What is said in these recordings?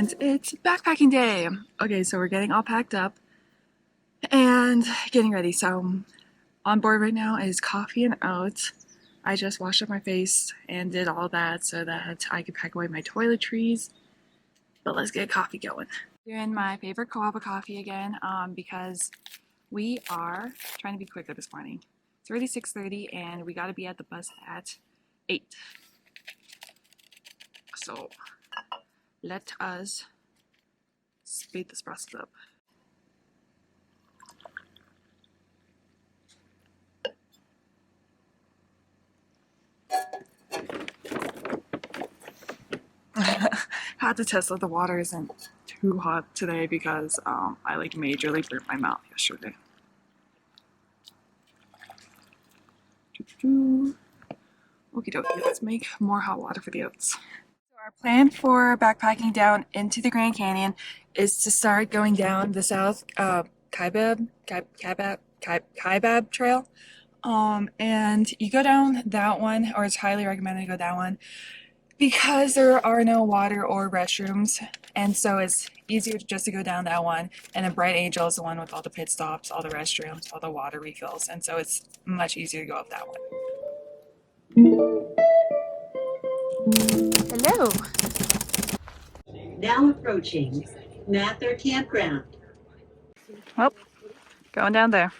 and it's backpacking day. Okay, so we're getting all packed up and getting ready. So on board right now is coffee and oats. I just washed up my face and did all that so that I could pack away my toiletries. But let's get coffee going. Doing my favorite guava coffee again because we are trying to be quicker this morning. It's already 6:30 and we got to be at the bus at 8. So let us speed this process up. Had to test that the water isn't too hot today because I like majorly burnt my mouth yesterday. Okie dokie, let's make more hot water for the oats. So our plan for backpacking down into the Grand Canyon is to start going down the South Kaibab Trail. And you go down that one, or it's highly recommended to go down one, because there are no water or restrooms, and so it's easier just to go down that one. And then Bright Angel is the one with all the pit stops, all the restrooms, all the water refills, and so it's much easier to go up that one. Hello. Now approaching North Campground. Well, going down there.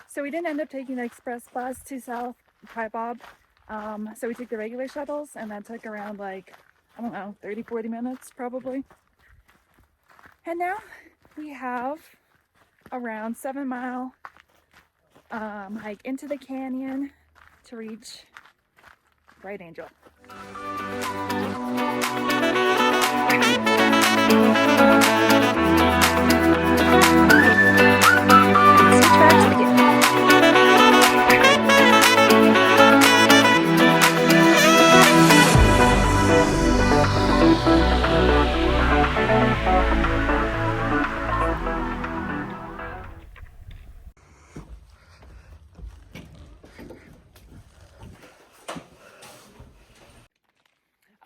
So we didn't end up taking the express bus to South Kaibab. So we took the regular shuttles, and that took around like, I don't know, 30-40 minutes probably. And now we have around 7-mile hike into the canyon to reach Bright Angel.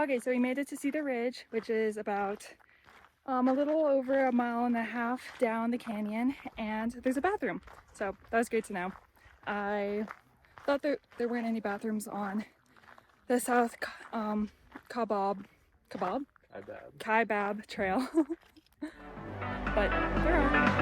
Okay, so we made it to Cedar Ridge, which is about a little over 1.5 miles down the canyon, and there's a bathroom. So that was great to know. I thought there weren't any bathrooms on the South Kaibab trail, but there are.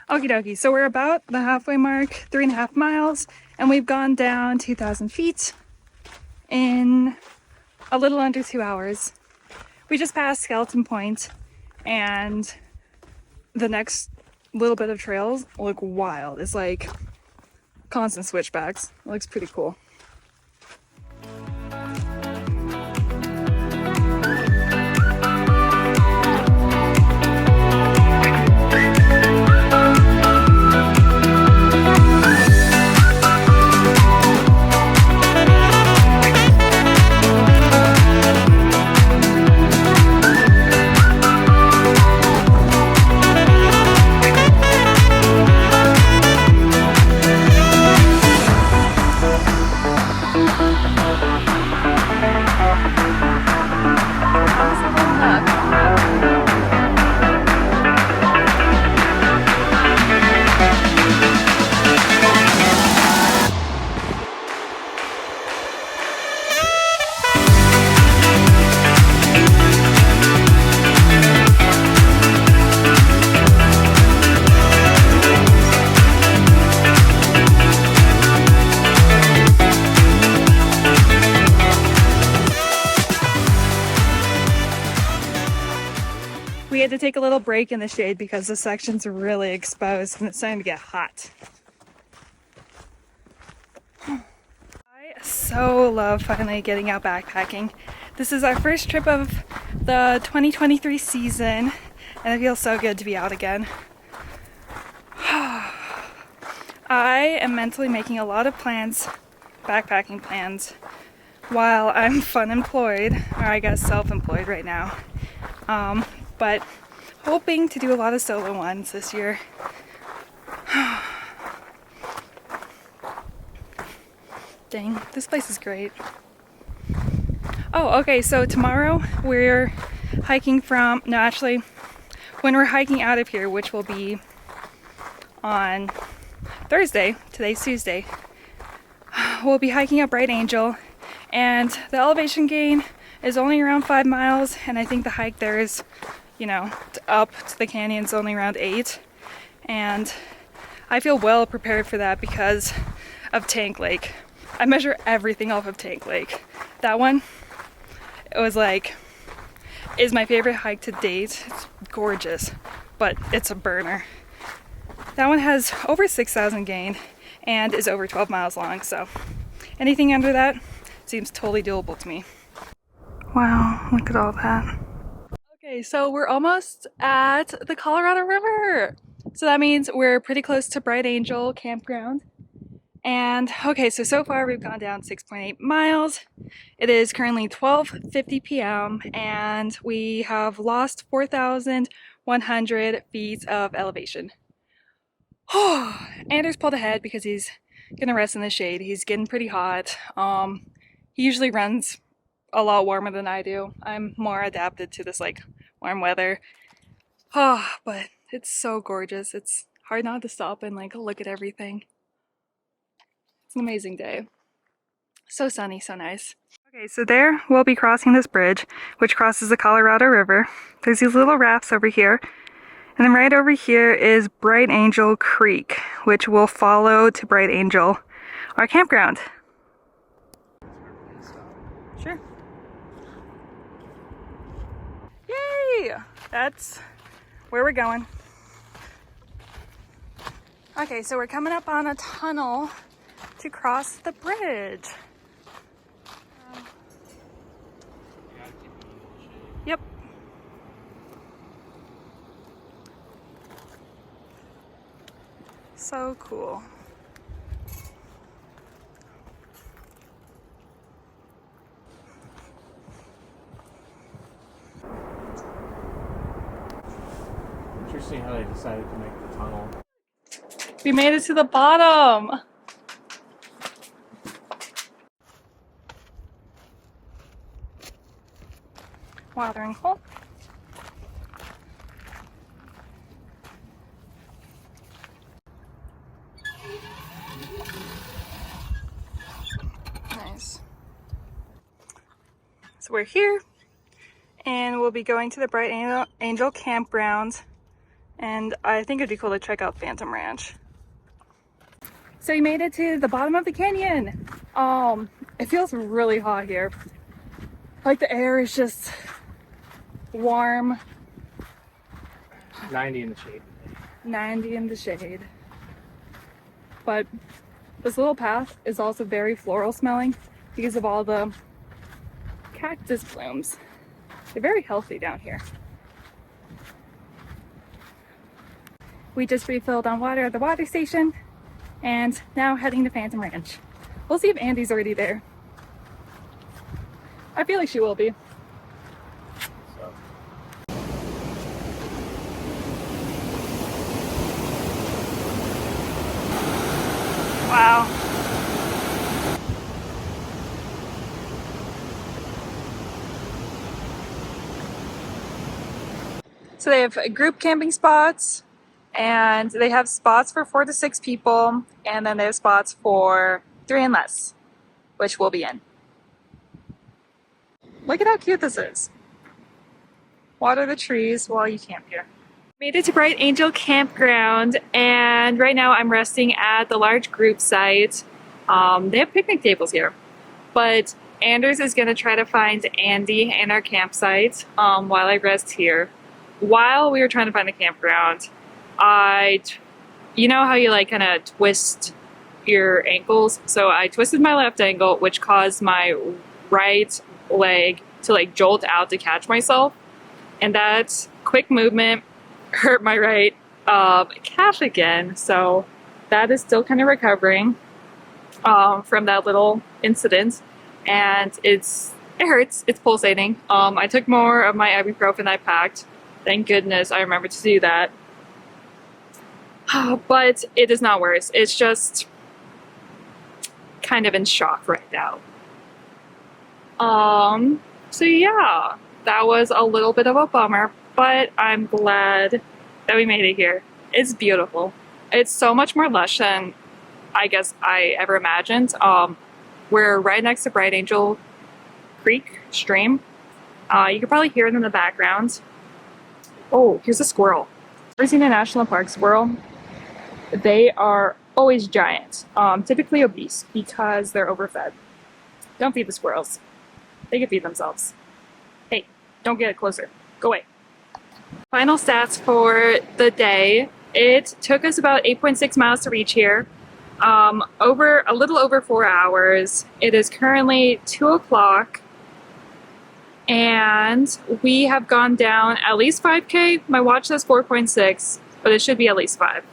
Okie dokie, so we're about the halfway mark, 3.5 miles, and we've gone down 2,000 feet in a little under 2 hours. We just passed Skeleton Point, and the next little bit of trails look wild. It's like constant switchbacks. It looks pretty cool. had to take a little break in the shade because the section's really exposed and it's starting to get hot. I so love finally getting out backpacking. This is our first trip of the 2023 season and it feels so good to be out again. I am mentally making a lot of plans, backpacking plans, while I'm fun-employed, or I guess self-employed right now. But hoping to do a lot of solo ones this year. Dang, this place is great. Oh, okay, so tomorrow we're hiking from, no, actually, when we're hiking out of here, which will be on Thursday, today's Tuesday, we'll be hiking up Bright Angel, and the elevation gain is only around 5 miles, and I think the hike there is, you know, up to the canyon's only around 8, and I feel well prepared for that because of Tank Lake. I measure everything off of Tank Lake. That one, it was like, is my favorite hike to date. It's gorgeous, but it's a burner. That one has over 6,000 gain and is over 12 miles long, so anything under that seems totally doable to me. Wow, look at all that. Okay, so we're almost at the Colorado River. So that means we're pretty close to Bright Angel Campground. And okay, so far we've gone down 6.8 miles. It is currently 12:50 p.m. and we have lost 4,100 feet of elevation. Anders pulled ahead because he's gonna rest in the shade. He's getting pretty hot. He usually runs a lot warmer than I do. I'm more adapted to this like warm weather. But it's so gorgeous. It's hard not to stop and like look at everything. It's an amazing day. So sunny, so nice. Okay, so there we'll be crossing this bridge, which crosses the Colorado River. There's these little rafts over here. And then right over here is Bright Angel Creek, which will follow to Bright Angel, our campground. Sure. Yay! That's where we're going. Okay, so we're coming up on a tunnel to cross the bridge. Yep. So cool. Interesting how they decided to make the tunnel. We made it to the bottom. Watering hole. Nice. So we're here and we'll be going to the Bright Angel Campground, and I think it'd be cool to check out Phantom Ranch. So we made it to the bottom of the canyon. It feels really hot here. Like the air is just warm. 90 in the shade. 90 in the shade. But this little path is also very floral smelling because of all the cactus blooms. They're very healthy down here. We just refilled on water at the water station and now heading to Phantom Ranch. We'll see if Andy's already there. I feel like she will be. Wow. So they have group camping spots, and they have spots for 4 to 6 people, and then they have spots for 3 and less, which we'll be in. Look at how cute this is. Water the trees while you camp here. Made it to Bright Angel Campground, and right now I'm resting at the large group site. They have picnic tables here, but Anders is gonna try to find Andy in our campsite while I rest here. while we were trying to find the campground, you know how you like kind of twist your ankles? So I twisted my left ankle, which caused my right leg to like jolt out to catch myself. And that quick movement hurt my right calf again. So that is still kind of recovering from that little incident. And it hurts, it's pulsating. I took more of my ibuprofen I packed. Thank goodness I remembered to do that. But it is not worse. It's just kind of in shock right now. So yeah, that was a little bit of a bummer, but I'm glad that we made it here. It's beautiful. It's so much more lush than I guess I ever imagined. We're right next to Bright Angel Creek stream. You can probably hear it in the background. Oh, here's a squirrel. Ever seen a national park squirrel? They are always giant, typically obese because they're overfed. Don't feed the squirrels. They can feed themselves. Hey, don't get closer. Go away. Final stats for the day. It took us about 8.6 miles to reach here. Over a little over 4 hours. It is currently 2 o'clock. And we have gone down at least 5K. My watch says 4.6, but it should be at least 5.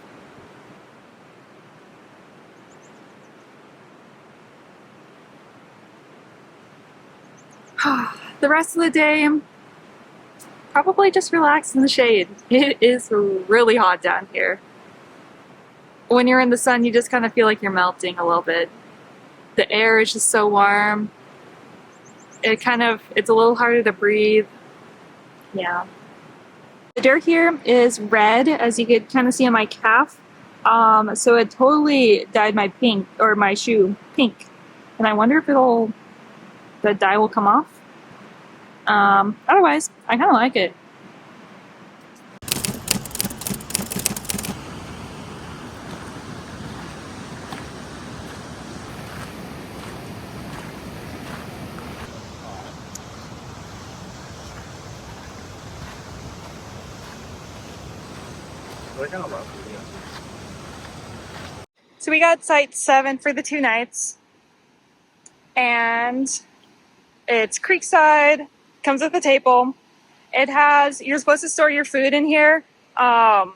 The rest of the day, probably just relax in the shade. It is really hot down here. When you're in the sun, you just kind of feel like you're melting a little bit. The air is just so warm. It's a little harder to breathe. Yeah. The dirt here is red, as you could kind of see on my calf. So it totally dyed my shoe pink. And I wonder if the dye will come off. Otherwise, I kind of like it. So we got site 7 for the 2 nights. And it's creekside, comes with a table. You're supposed to store your food in here to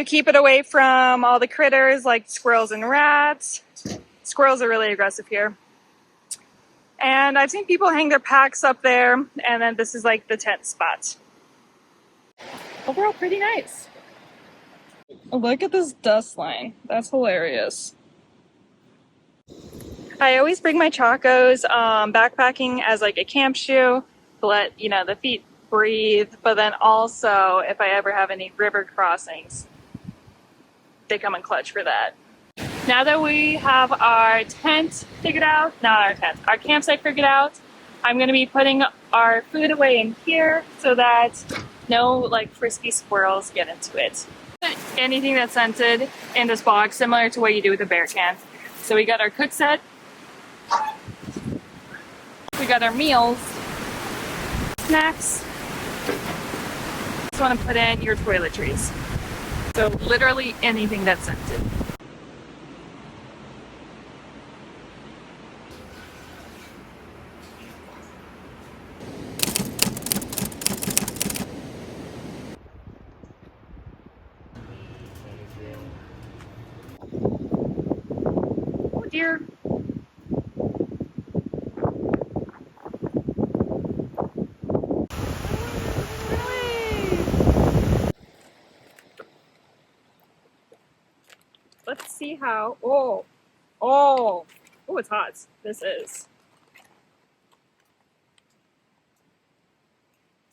keep it away from all the critters like squirrels and rats. Squirrels are really aggressive here. And I've seen people hang their packs up there, and then this is like the tent spot. Overall, pretty nice. Look at this dust line. That's hilarious. I always bring my Chacos backpacking as like a camp shoe to let, the feet breathe. But then also, if I ever have any river crossings, they come in clutch for that. Now that we have our tent figured out, our campsite figured out, I'm going to be putting our food away in here so that no frisky squirrels get into it. Anything that's scented in this box, similar to what you do with a bear can. So we got our cook set, we got our meals, snacks. Just want to put in your toiletries. So literally anything that's scented. Oh dear. Let's see how, it's hot. This is.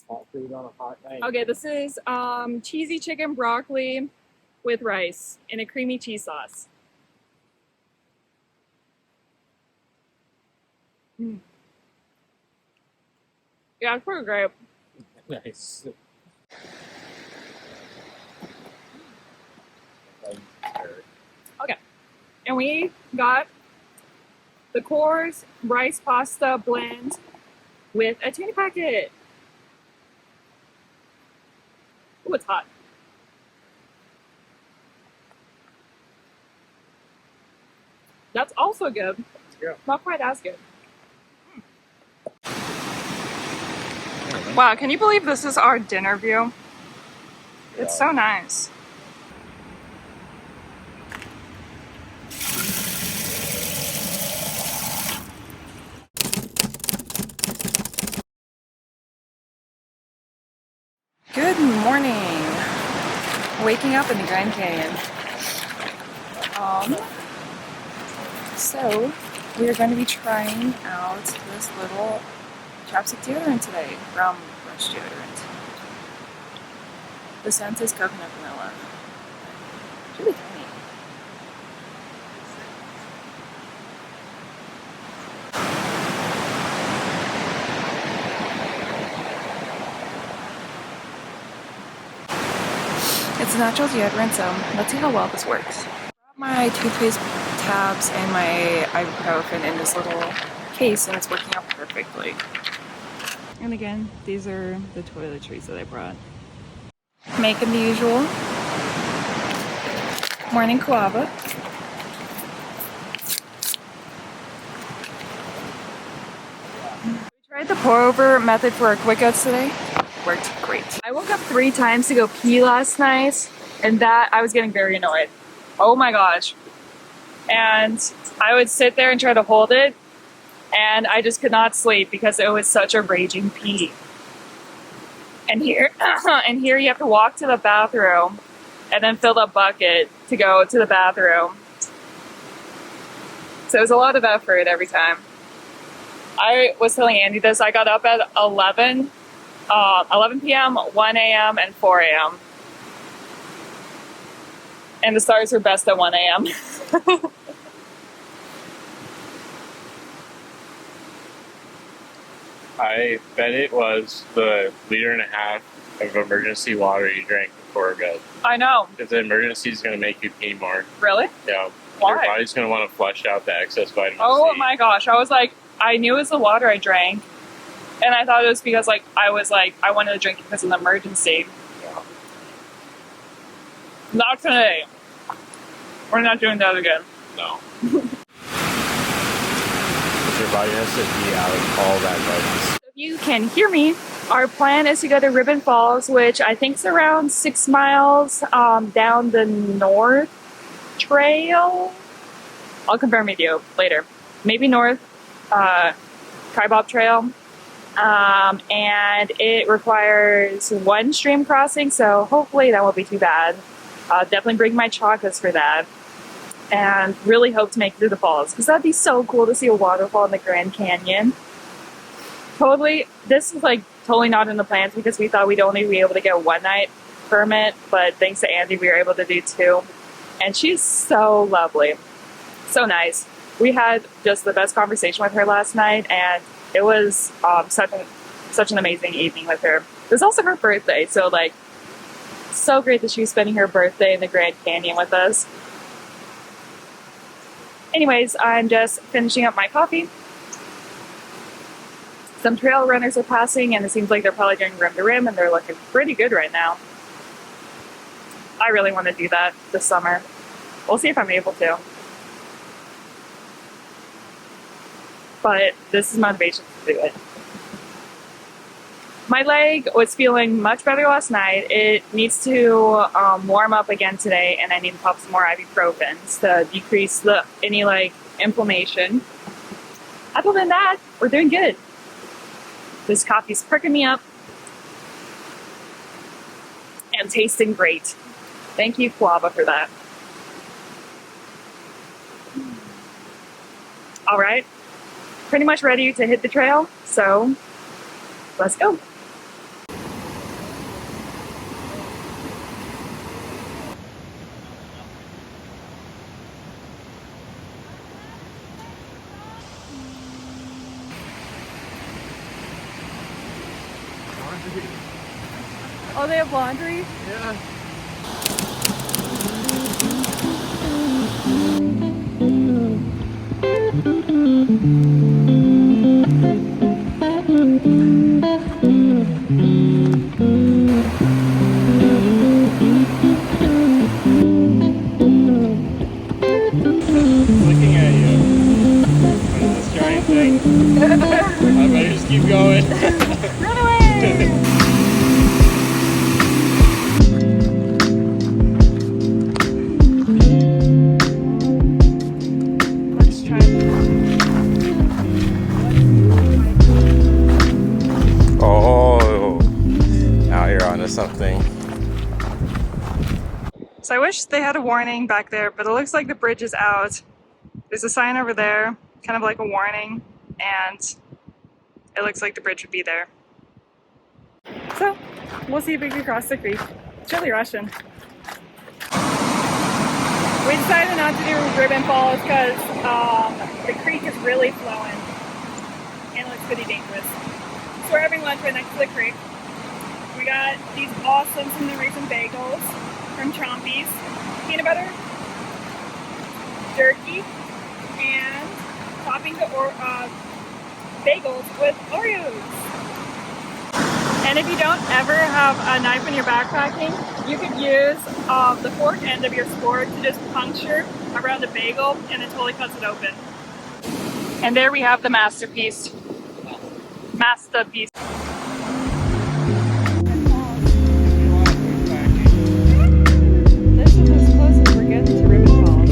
Hot food on a hot night. Okay, this is cheesy chicken broccoli with rice in a creamy cheese sauce. Mm. Yeah, it's pretty great. Nice. Okay, and we got the Coors rice pasta blend with a tuna packet. it's hot. That's also good. Yeah. Not quite as good. Wow, can you believe this is our dinner view? It's so nice. Good morning. Waking up in the Grand Canyon. So we are going to be trying out this little chapstick deodorant today from Brush Deodorant. The scent is coconut vanilla. It's really tiny. It's a natural deodorant, so let's see how well this works. I brought my toothpaste tabs and my ibuprofen in this little case, and it's working out perfectly. And again, these are the toiletries that I brought. Making the usual morning guava. We tried the pour over method for our quick outs today. Worked great. I woke up 3 times to go pee last night, and that I was getting very annoyed. Oh my gosh. And I would sit there and try to hold it, and I just could not sleep because it was such a raging pee. And here, you have to walk to the bathroom and then fill the bucket to go to the bathroom. So it was a lot of effort every time. I was telling Andy this, I got up at 11 p.m., 1 a.m., and 4 a.m. And the stars were best at 1 a.m. I bet it was the 1.5 liters of emergency water you drank before bed. I know. Because the emergency is going to make you pee more. Really? Yeah. Why? Your body's going to want to flush out the excess vitamin Oh C. my gosh. I was like, I knew it was the water I drank. And I thought it was because I wanted to drink it because of the emergency. Yeah. Not today. We're not doing that again. No. Your body has to pee out all that vitamins. If you can hear me, our plan is to go to Ribbon Falls, which I think is around 6 miles down the North Trail. I'll confirm with you later. Maybe North Kaibab Trail. And it requires 1 stream crossing, so hopefully that won't be too bad. Definitely bring my chocolates for that. And really hope to make it through the falls, because that'd be so cool to see a waterfall in the Grand Canyon. Totally, this is totally not in the plans because we thought we'd only be able to get a 1-night permit, but thanks to Andy, we were able to do 2. And she's so lovely. So nice. We had just the best conversation with her last night, and it was such an amazing evening with her. It was also her birthday, so so great that she was spending her birthday in the Grand Canyon with us. Anyways, I'm just finishing up my coffee. Some trail runners are passing, and it seems like they're probably doing rim to rim, and they're looking pretty good right now. I really want to do that this summer. We'll see if I'm able to. But this is motivation to do it. My leg was feeling much better last night. It needs to warm up again today, and I need to pop some more ibuprofen to decrease any inflammation. Other than that, we're doing good. This coffee's perking me up and tasting great. Thank you, Guava, for that. All right, pretty much ready to hit the trail, so let's go. Oh, they have laundry? Yeah. So I wish they had a warning back there, but it looks like the bridge is out. There's a sign over there, kind of like a warning, and it looks like the bridge would be there. So we'll see if we can cross the creek. It's really rushing. We decided not to do Ribbon Falls because the creek is really flowing and it looks pretty dangerous. So we're having lunch right next to the creek. We got these awesome cinnamon raisin bagels from Chompy's, peanut butter, jerky, and topping the bagels with Oreos. And if you don't ever have a knife when you're backpacking, you could use the fork end of your fork to just puncture around the bagel and it totally cuts it open. And there we have the masterpiece. Masterpiece. This is as close as we're getting to Ribbon Falls.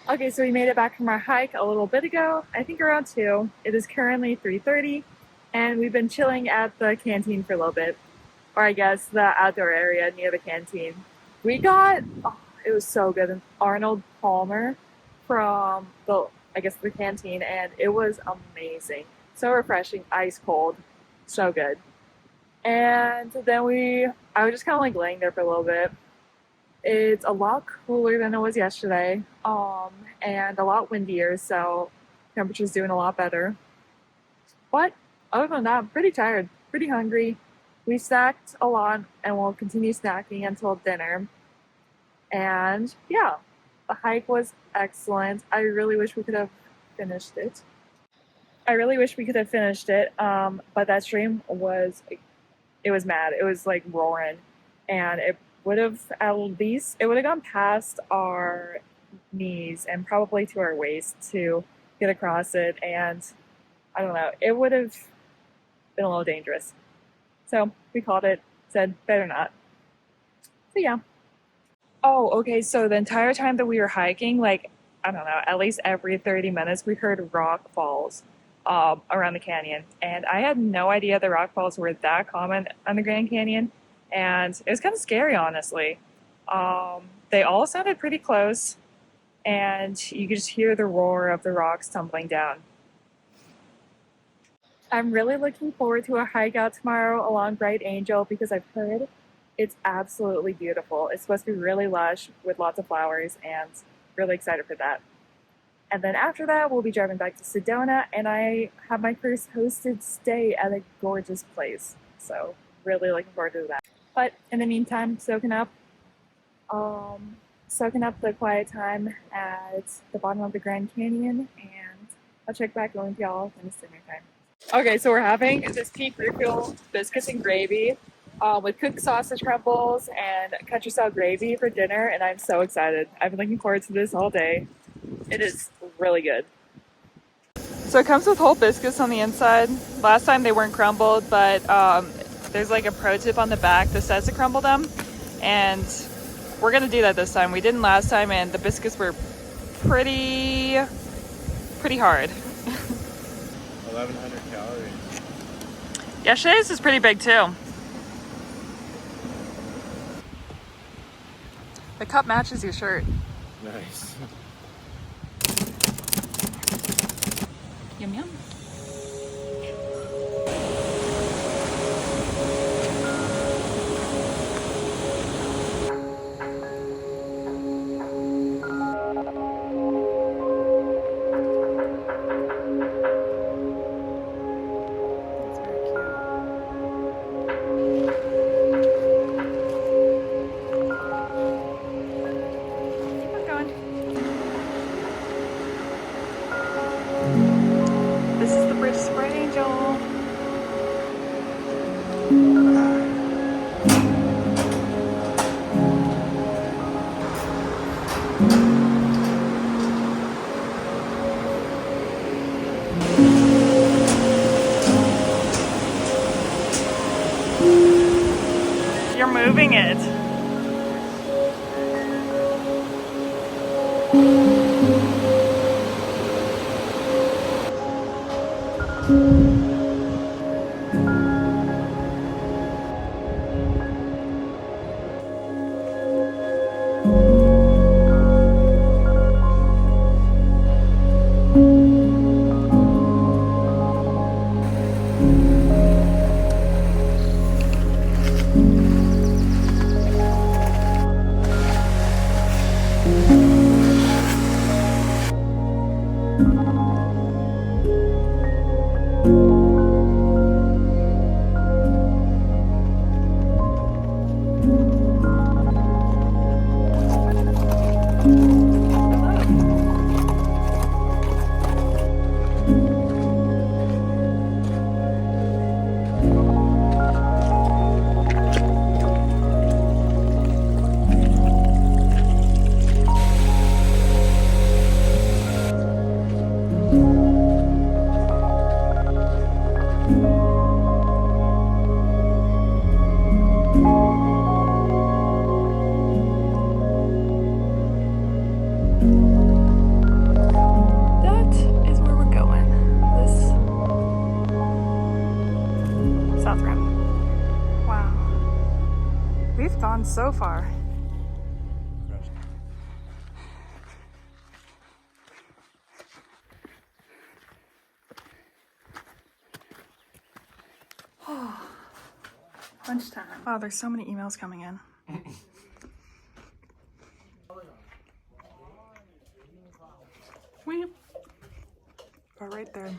Okay, so we made it back from our hike a little bit ago, I think around 2. It is currently 3:30, and we've been chilling at the canteen for a little bit, or I guess the outdoor area near the canteen. We got, it was so good, an Arnold Palmer from the canteen, and it was amazing. So refreshing, ice cold, so good. And then I was just kind of like laying there for a little bit. It's a lot cooler than it was yesterday, and a lot windier, so temperature's doing a lot better. But other than that, I'm pretty tired, pretty hungry. We snacked a lot, and we'll continue snacking until dinner. And yeah, the hike was excellent. I really wish we could have finished it. But that stream was mad. It was like roaring, and it would have gone past our knees and probably to our waist to get across it, and I don't know, it would have been a little dangerous. So we called it, said better not. So yeah. Oh, okay, so the entire time that we were hiking, like, I don't know, at least every 30 minutes we heard rock falls around the canyon, and I had no idea the rock falls were that common on the Grand Canyon. And it was kind of scary, honestly. They all sounded pretty close, and you could just hear the roar of the rocks tumbling down. I'm really looking forward to a hike out tomorrow along Bright Angel because I've heard it's absolutely beautiful. It's supposed to be really lush with lots of flowers, and really excited for that. And then after that, we'll be driving back to Sedona, and I have my first hosted stay at a gorgeous place. So really looking forward to that. But in the meantime, soaking up the quiet time at the bottom of the Grand Canyon, and I'll check back in with y'all when it's dinner time. Okay, so we're having this peak refuel biscuits and gravy with cooked sausage crumbles and country style gravy for dinner, and I'm so excited. I've been looking forward to this all day. It is really good. So it comes with whole biscuits on the inside. Last time they weren't crumbled, but there's like a pro tip on the back that says to crumble them, and we're gonna do that this time. We didn't last time, and the biscuits were pretty hard. 1,100 calories. Yesterday's is pretty big too. The cup matches your shirt. Nice. Yum yum. This is the bridge to Bright Angel. You're moving it. That is where we're going. This South Rim. Wow. We've gone so far. Lunchtime. Wow, there's so many emails coming in. We are right there.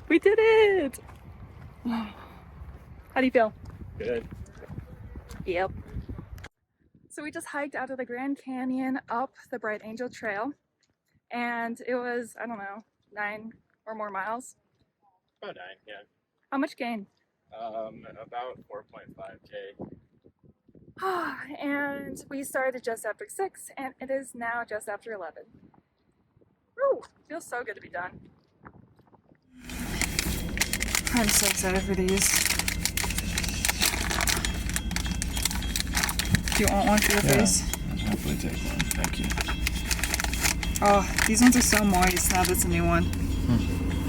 We did it! How do you feel? Good. Yep. So we just hiked out of the Grand Canyon up the Bright Angel Trail, and it was, I don't know, 9 or more miles. About 9, yeah. How much gain? About 4.5K. And we started just after 6, and it is now just after 11. Woo! Feels so good to be done. I'm so excited for these. Do you want one for your face? I'll happily take one. Thank you. Oh, these ones are so moist now that's a new one.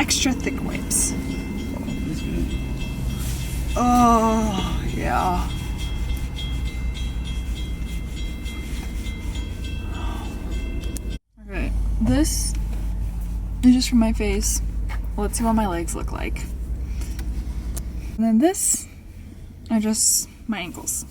Extra thick wipes. Oh, that's good. Oh, yeah. Okay, this is just for my face. Let's see what my legs look like. And then this are just my ankles.